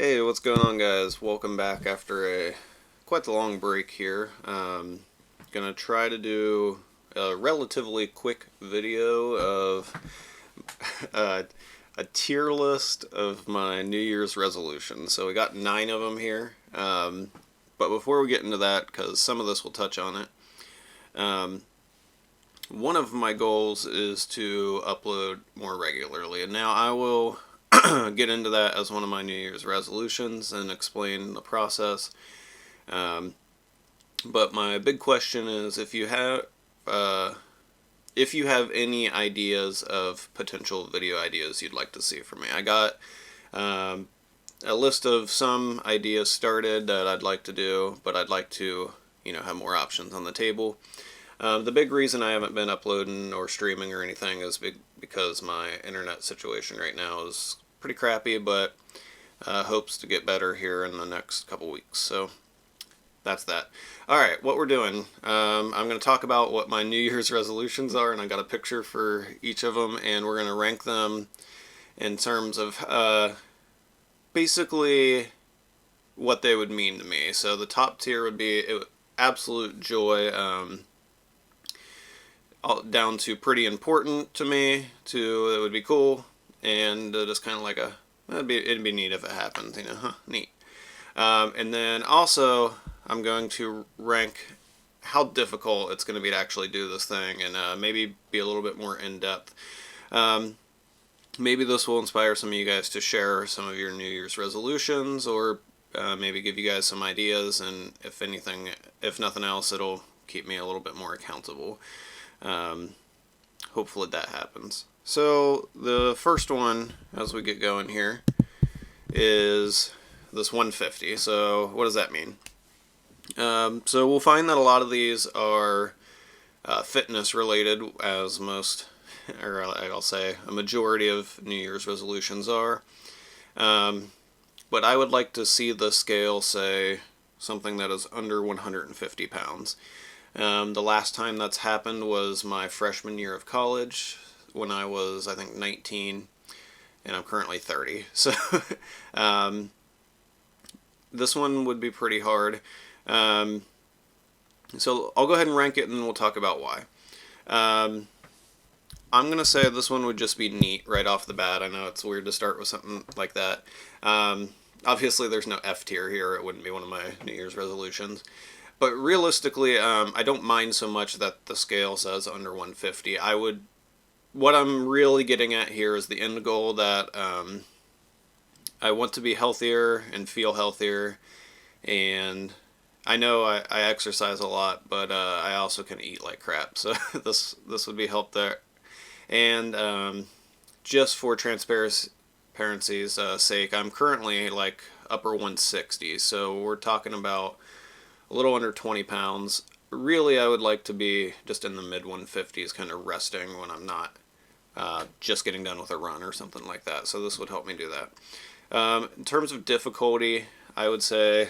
Hey, what's going on, guys? Welcome back after quite the long break here. Gonna try to do a relatively quick video of uh, a tier list of my New Year's resolutions. So we got 9 of them here. But before we get into that, because some of this will touch on it, um, one of my goals is to upload more regularly, and now I will get into that as one of my New Year's resolutions and explain the process. Um, but my big question is uh, if you have any ideas of potential video ideas you'd like to see from me. I got um, a list of some ideas started that I'd like to do, but I'd like to have more options on the table. The big reason I haven't been uploading or streaming or anything is because my internet situation right now is pretty crappy, but hopes to get better here in the next couple weeks. So that's that. All right, what we're doing. I'm going to talk about what my New Year's resolutions are, and I got a picture for each of them, and we're going to rank them in terms of basically what they would mean to me. So the top tier would be absolute joy. Down to pretty important to me, to it would be cool, and just kind of like it'd be neat if it happened, neat. And then also I'm going to rank how difficult it's going to be to actually do this thing, and maybe be a little bit more in depth. Maybe this will inspire some of you guys to share some of your New Year's resolutions, or maybe give you guys some ideas, and if nothing else, it'll keep me a little bit more accountable. Hopefully that happens. So the first one, as we get going here, is this 150. So what does that mean? So we'll find that a lot of these are fitness related, as most, or I'll say a majority of New Year's resolutions are. But I would like to see the scale say something that is under 150 pounds. The last time that's happened was my freshman year of college, when I was, I think, 19, and I'm currently 30. So this one would be pretty hard. So I'll go ahead and rank it, and then we'll talk about why. I'm going to say this one would just be neat right off the bat. I know it's weird to start with something like that. Obviously, there's no F tier here. It wouldn't be one of my New Year's resolutions. But realistically, I don't mind so much that the scale says under 150. What I'm really getting at here is the end goal, that I want to be healthier and feel healthier. And I know I exercise a lot, but I also can eat like crap. So this would be help there. And just for transparency's sake, I'm currently like upper 160. So we're talking about a little under 20 pounds. Really, I would like to be just in the mid 150s, kind of resting when I'm not just getting done with a run or something like that. So this would help me do that. In terms of difficulty, I would say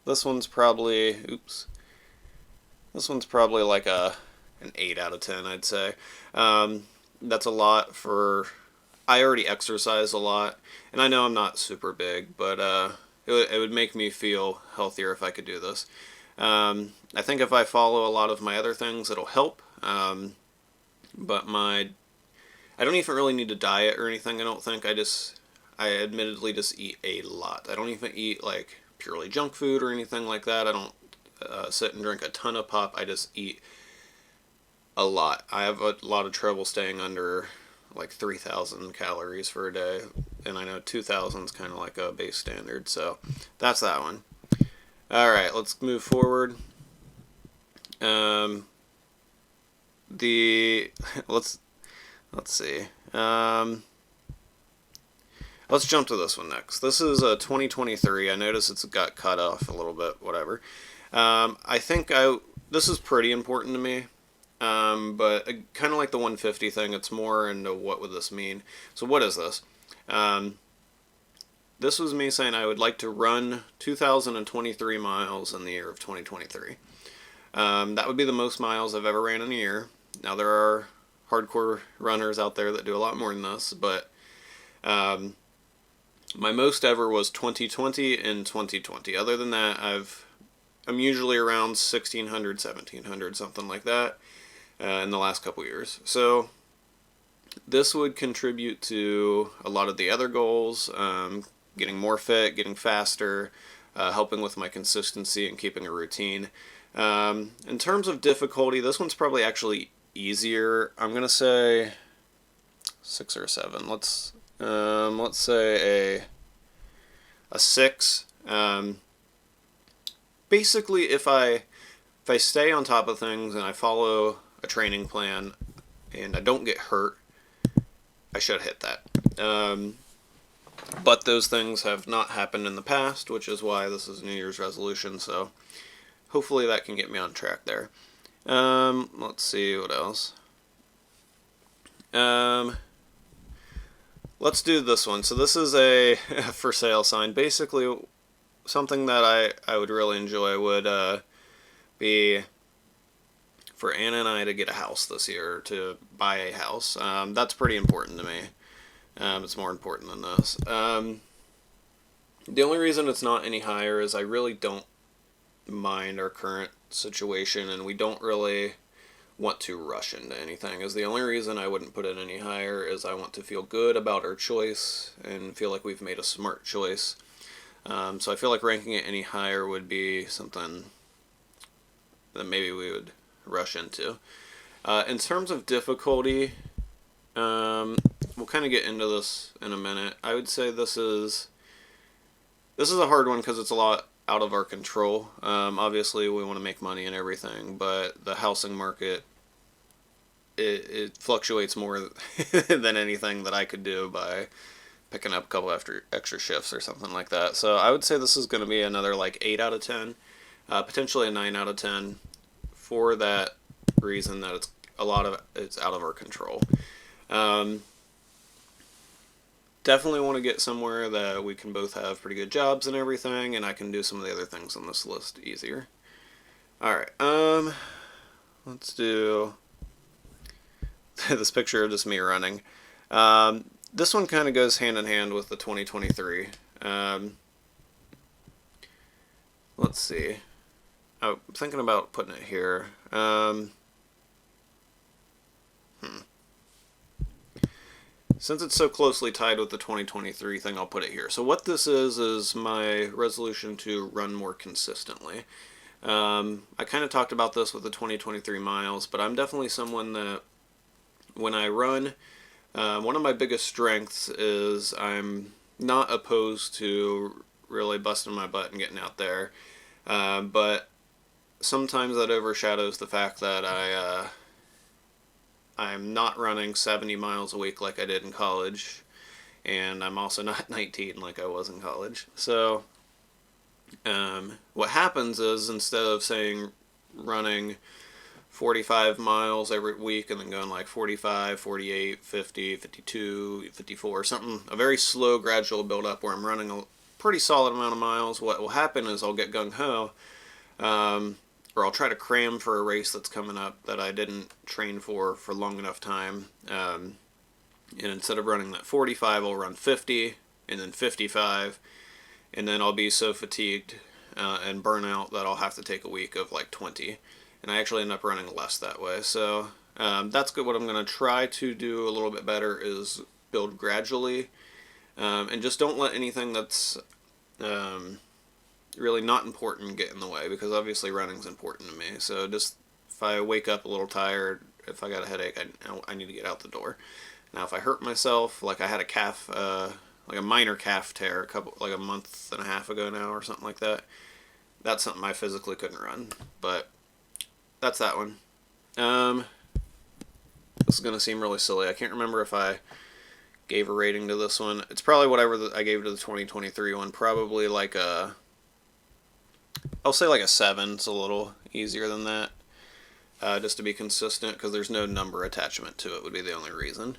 this one's probably, this one's probably like an 8 out of 10, I'd say. That's a lot for, I already exercise a lot, and I know I'm not super big, but it would make me feel healthier if I could do this. I think if I follow a lot of my other things, it'll help. But I don't even really need to diet or anything, I don't think. I admittedly just eat a lot. I don't even eat like purely junk food or anything like that. I don't sit and drink a ton of pop. I just eat a lot. I have a lot of trouble staying under like 3,000 calories for a day, and I know 2,000 is kind of like a base standard, so that's that one. All right, let's move forward. Let's see. Let's jump to this one next. This is a 2023. I notice it's got cut off a little bit. Whatever. I think this is pretty important to me. But kind of like the 150 thing, it's more into what would this mean. So what is this? This was me saying I would like to run 2,023 miles in the year of 2023. That would be the most miles I've ever ran in a year. Now, there are hardcore runners out there that do a lot more than this, but My most ever was 2020 and 2020. Other than that, I'm usually around 1600, 1700, something like that, in the last couple years. So this would contribute to a lot of the other goals, getting more fit, getting faster, helping with my consistency and keeping a routine. In terms of difficulty, this one's probably actually easier. I'm gonna say 6 or 7. Let's say a 6. Basically, if I stay on top of things and I follow a training plan and I don't get hurt, I should hit that. But those things have not happened in the past, which is why this is a New Year's resolution. So hopefully that can get me on track there. Let's see what else. Let's do this one. So this is a for sale sign. Basically, something that I would really enjoy would be for Anna and I to get a house this year, to buy a house. That's pretty important to me. It's more important than this. The only reason it's not any higher is I really don't mind our current situation, and we don't really want to rush into anything. Is the only reason I wouldn't put it any higher is I want to feel good about our choice and feel like we've made a smart choice. So I feel like ranking it any higher would be something that maybe we would rush into. In terms of difficulty, we'll kind of get into this in a minute. I would say this is a hard one because it's a lot out of our control. Obviously, we want to make money and everything, but the housing market, it fluctuates more than anything that I could do by picking up a couple extra shifts or something like that. So I would say this is going to be another like 8 out of 10, potentially a 9 out of 10, for that reason that it's out of our control. Definitely want to get somewhere that we can both have pretty good jobs and everything, and I can do some of the other things on this list easier. Alright, let's do this picture of just me running. This one kind of goes hand in hand with the 2023. Let's see. I'm thinking about putting it here. Since it's so closely tied with the 2023 thing, I'll put it here. So what this is my resolution to run more consistently. I kind of talked about this with the 2023 miles, but I'm definitely someone that when I run, one of my biggest strengths is I'm not opposed to really busting my butt and getting out there, but sometimes that overshadows the fact that I'm not running 70 miles a week like I did in college, and I'm also not 19 like I was in college. So what happens is, instead of saying running 45 miles every week and then going like 45, 48, 50, 52, 54, something, a very slow gradual build up where I'm running a pretty solid amount of miles, what will happen is I'll get gung-ho, or I'll try to cram for a race that's coming up that I didn't train for long enough time, and instead of running that 45, I'll run 50, and then 55, and then I'll be so fatigued and burn out that I'll have to take a week of like 20, and I actually end up running less that way. So that's good. What I'm going to try to do a little bit better is build gradually, and just don't let anything that's really not important get in the way, because obviously running's important to me. So just if I wake up a little tired, if I got a headache, I need to get out the door. Now if I hurt myself, like I had a calf, like a minor calf tear like a month and a half ago now or something like that, that's something I physically couldn't run. But that's that one. This is going to seem really silly. I can't remember if I gave a rating to this one. It's probably whatever I gave to the 2023 one. Probably like I'll say like a 7. It's a little easier than that. Just to be consistent, because there's no number attachment to it would be the only reason.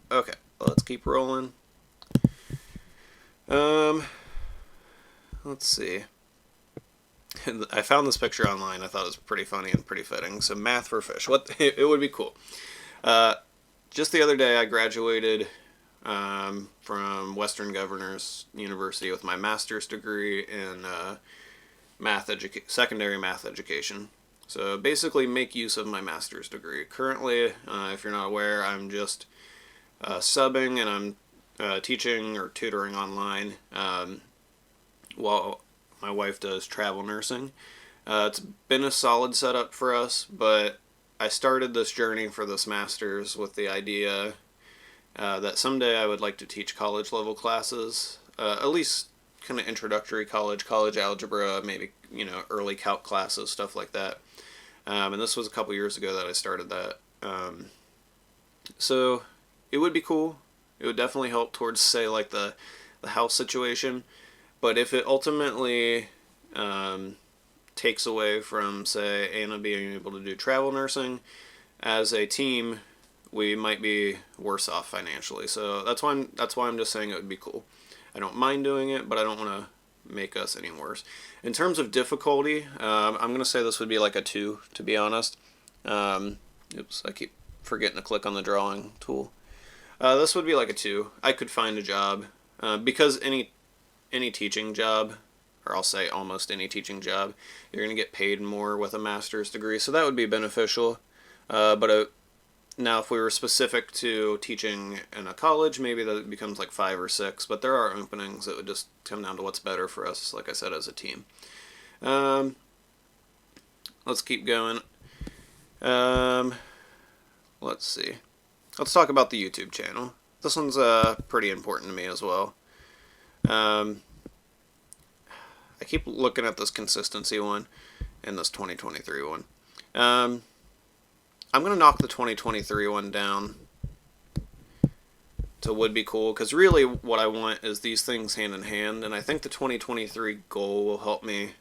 Okay, let's keep rolling. Let's see. I found this picture online. I thought it was pretty funny and pretty fitting. So math for fish. It would be cool. Just the other day I graduated from Western Governors University with my master's degree in secondary math education. So basically, make use of my master's degree. Currently, if you're not aware, I'm just subbing and I'm teaching or tutoring online while my wife does travel nursing. It's been a solid setup for us, but I started this journey for this master's with the idea that someday I would like to teach college level classes, at least kind of introductory college algebra, maybe early calc classes, stuff like that. And this was a couple years ago that I started that. So it would be cool. It would definitely help towards, say, like the house situation. But if it ultimately takes away from, say, Anna being able to do travel nursing, as a team, we might be worse off financially. So that's why I'm just saying it would be cool. I don't mind doing it, but I don't want to make us any worse. In terms of difficulty, I'm going to say this would be like a 2, to be honest. Oops, I keep forgetting to click on the drawing tool. This would be like a 2. I could find a job because any teaching job, or I'll say almost any teaching job, you're going to get paid more with a master's degree, so that would be beneficial. But now if we were specific to teaching in a college, maybe that becomes like 5 or 6, but there are openings. It would just come down to what's better for us, like I said, as a team. Let's keep going. Let's see. Let's talk about the YouTube channel. This one's pretty important to me as well. I keep looking at this consistency one and this 2023 one. I'm going to knock the 2023 one down to would be cool, because really what I want is these things hand in hand, and I think the 2023 goal will help me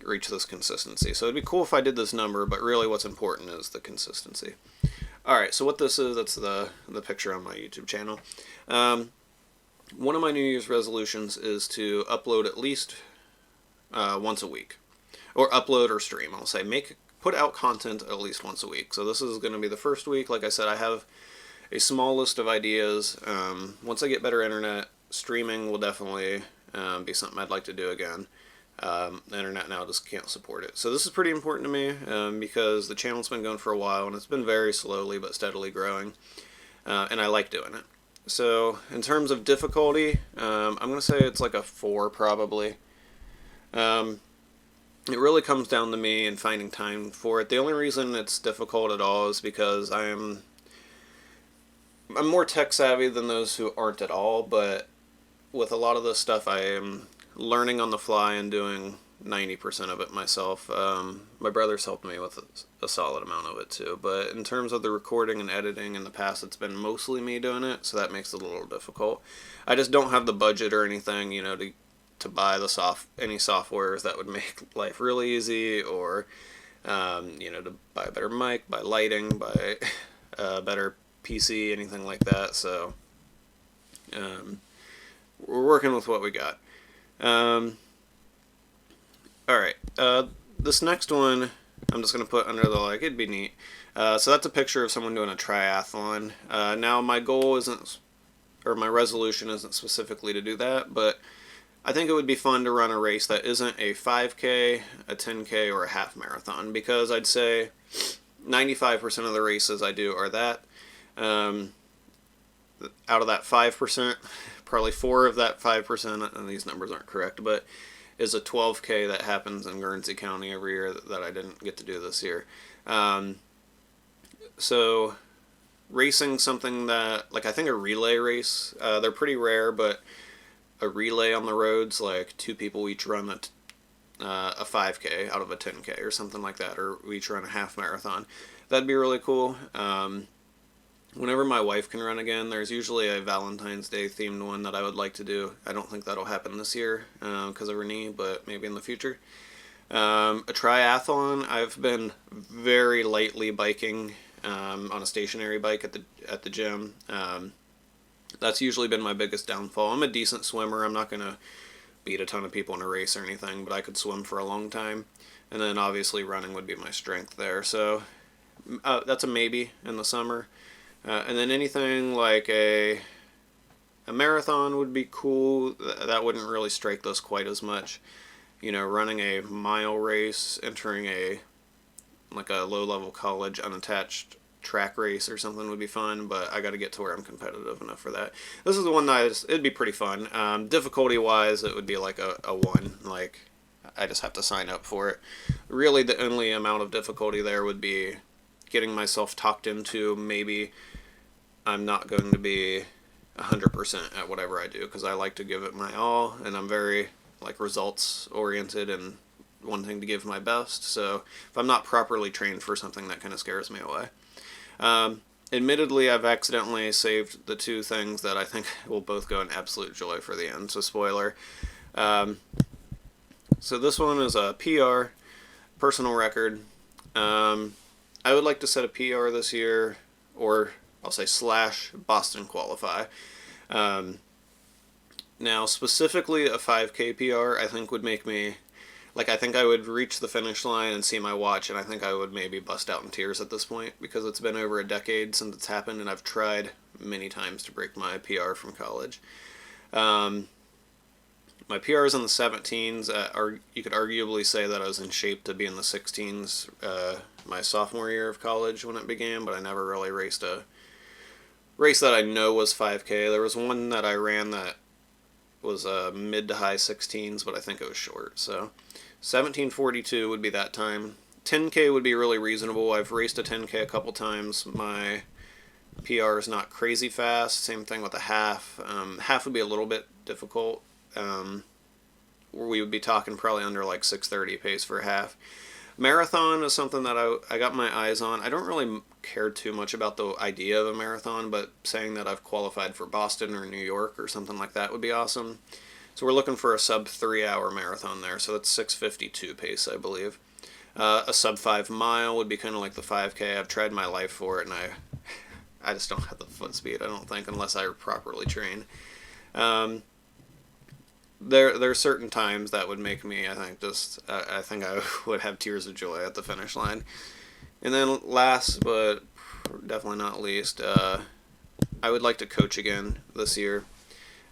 reach this consistency. So it'd be cool if I did this number, but really what's important is the consistency. Alright, so what this is, that's the picture on my YouTube channel. One of my New Year's resolutions is to upload at least once a week. Or upload or stream, I'll say. Put out content at least once a week. So this is going to be the first week. Like I said, I have a small list of ideas. Once I get better internet, streaming will definitely be something I'd like to do again. The internet now just can't support it. So this is pretty important to me because the channel's been going for a while and it's been very slowly but steadily growing. And I like doing it. So in terms of difficulty, I'm going to say it's like a 4 probably. It really comes down to me and finding time for it. The only reason it's difficult at all is because I'm more tech savvy than those who aren't at all, but with a lot of this stuff I am learning on the fly and doing 90% of it myself. My brother's helped me with a solid amount of it too, but in terms of the recording and editing in the past, it's been mostly me doing it, so that makes it a little difficult. I just don't have the budget or anything, to buy any softwares that would make life really easy, or to buy a better mic, buy lighting, buy a better PC, anything like that. So we're working with what we got. Alright, this next one I'm just going to put under the it'd be neat. So that's a picture of someone doing a triathlon. Now my goal my resolution isn't specifically to do that, but I think it would be fun to run a race that isn't a 5K, a 10K, or a half marathon, because I'd say 95% of the races I do are that. Out of that 5%, probably 4 of that 5%, and these numbers aren't correct, but is a 12K that happens in Guernsey County every year that I didn't get to do this year. So racing something that, I think a relay race, they're pretty rare, but a relay on the roads, 2 people each run a 5K out of a 10K or something like that, or we each run a half marathon. That'd be really cool. Whenever my wife can run again, there's usually a Valentine's Day themed one that I would like to do. I don't think that'll happen this year because of her knee, but maybe in the future. A triathlon, I've been very lightly biking on a stationary bike at the gym. That's usually been my biggest downfall. I'm a decent swimmer. I'm not going to beat a ton of people in a race or anything, but I could swim for a long time. And then obviously running would be my strength there. So that's a maybe in the summer. And then anything like a A marathon would be cool. That wouldn't really strike this quite as much. Running a mile race, entering a low level college unattached track race or something would be fun, but I got to get to where I'm competitive enough for that. This is the one that it'd be pretty fun. Difficulty wise, it would be like a 1. Like, I just have to sign up for it. Really, the only amount of difficulty there would be getting myself talked into maybe I'm not going to be 100% at whatever I do, because I like to give it my all, and I'm very results oriented and wanting to give my best. So if I'm not properly trained for something, that kind of scares me away. Admittedly, I've accidentally saved the 2 things that I think will both go in absolute joy for the end. So spoiler. So this one is a PR, personal record. I would like to set a PR this year, or I'll say / Boston qualify. Now, specifically a 5K PR, I think would make me, I think I would reach the finish line and see my watch, and I think I would maybe bust out in tears at this point, because it's been over a decade since it's happened, and I've tried many times to break my PR from college. My PR is in the 17s. You could arguably say that I was in shape to be in the 16s my sophomore year of college when it began, but I never really raced a race that I know was 5K. There was one that I ran that was mid to high 16s, but I think it was short. So 17:42 would be that time. 10K would be really reasonable. I've raced a 10K a couple times. My PR is not crazy fast. Same thing with a half. Half would be a little bit difficult. We would be talking probably under 6:30 pace for a half. Marathon is something that I got my eyes on. I don't really care too much about the idea of a marathon, but saying that I've qualified for Boston or New York or something like that would be awesome. So we're looking for a sub 3-hour marathon there. So that's 6:52 pace, I believe. A sub 5 mile would be kind of like the 5K. I've tried my life for it, and I just don't have the foot speed, I don't think, unless I properly train. There are certain times that would make me, I think I would have tears of joy at the finish line. And then last, but definitely not least, I would like to coach again this year.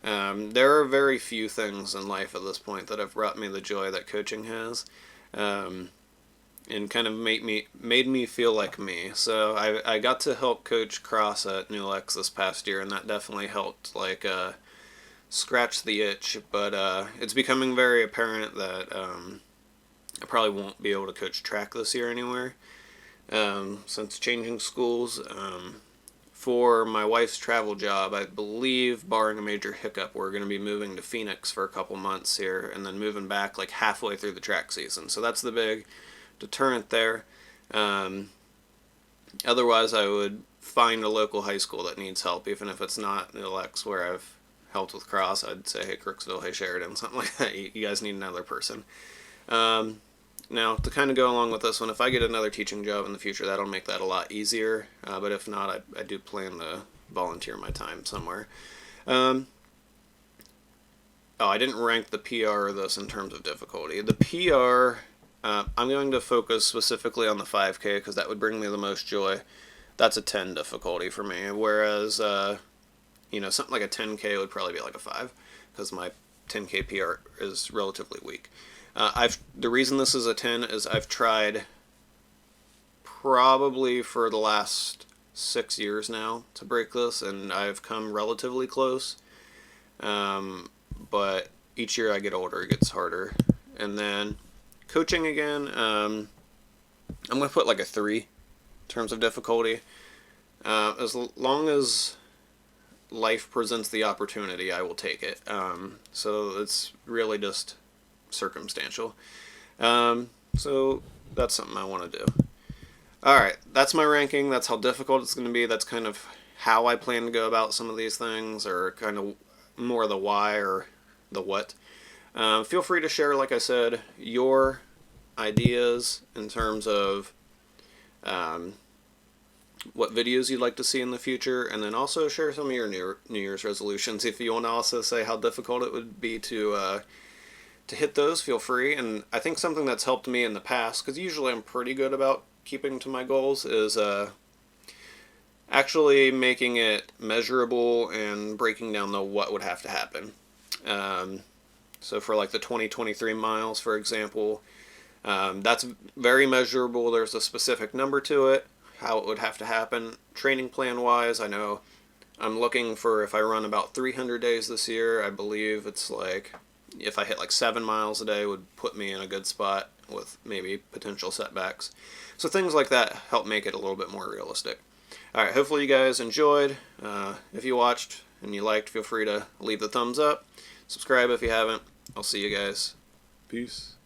There are very few things in life at this point that have brought me the joy that coaching has, and kind of made me feel like me. So I got to help coach cross at New Lex this past year, and that definitely helped scratch the itch. But it's becoming very apparent that I probably won't be able to coach track this year anywhere, since changing schools. For my wife's travel job, I believe, barring a major hiccup, we're going to be moving to Phoenix for a couple months here, and then moving back halfway through the track season. So that's the big deterrent there. Otherwise, I would find a local high school that needs help, even if it's not New Lex, where I've helped with cross. I'd say, hey, Crooksville, hey, Sheridan, something like that. You guys need another person. Now, to kind of go along with this one, if I get another teaching job in the future, that'll make that a lot easier. But if not, I do plan to volunteer my time somewhere. I didn't rank the PR of this in terms of difficulty. The PR, I'm going to focus specifically on the 5K, because that would bring me the most joy. That's a 10 difficulty for me, whereas something like a 10K would probably be like a 5, because my 10K PR is relatively weak. The reason this is a 10 is I've tried probably for the last 6 years now to break this, and I've come relatively close. But each year I get older, it gets harder. And then coaching again, I'm going to put a 3 in terms of difficulty. As long as life presents the opportunity, I will take it. So it's really just circumstantial. So that's something I want to do. Alright, that's my ranking. That's how difficult it's going to be. That's kind of how I plan to go about some of these things, or kind of more the why or the what. Feel free to share, like I said, your ideas in terms of what videos you'd like to see in the future, and then also share some of your New Year's resolutions. If you want to also say how difficult it would be to hit those, feel free. And I think something that's helped me in the past, because usually I'm pretty good about keeping to my goals, is actually making it measurable and breaking down the what would have to happen. So for like the 2023 miles, for example, that's very measurable. There's a specific number to it, how it would have to happen. Training plan wise, I know I'm looking for, if I run about 300 days this year, I believe it's like, if I hit like 7 miles a day would put me in a good spot with maybe potential setbacks. So things like that help make it a little bit more realistic. Alright, hopefully you guys enjoyed. If you watched and you liked, feel free to leave the thumbs up. Subscribe if you haven't. I'll see you guys. Peace.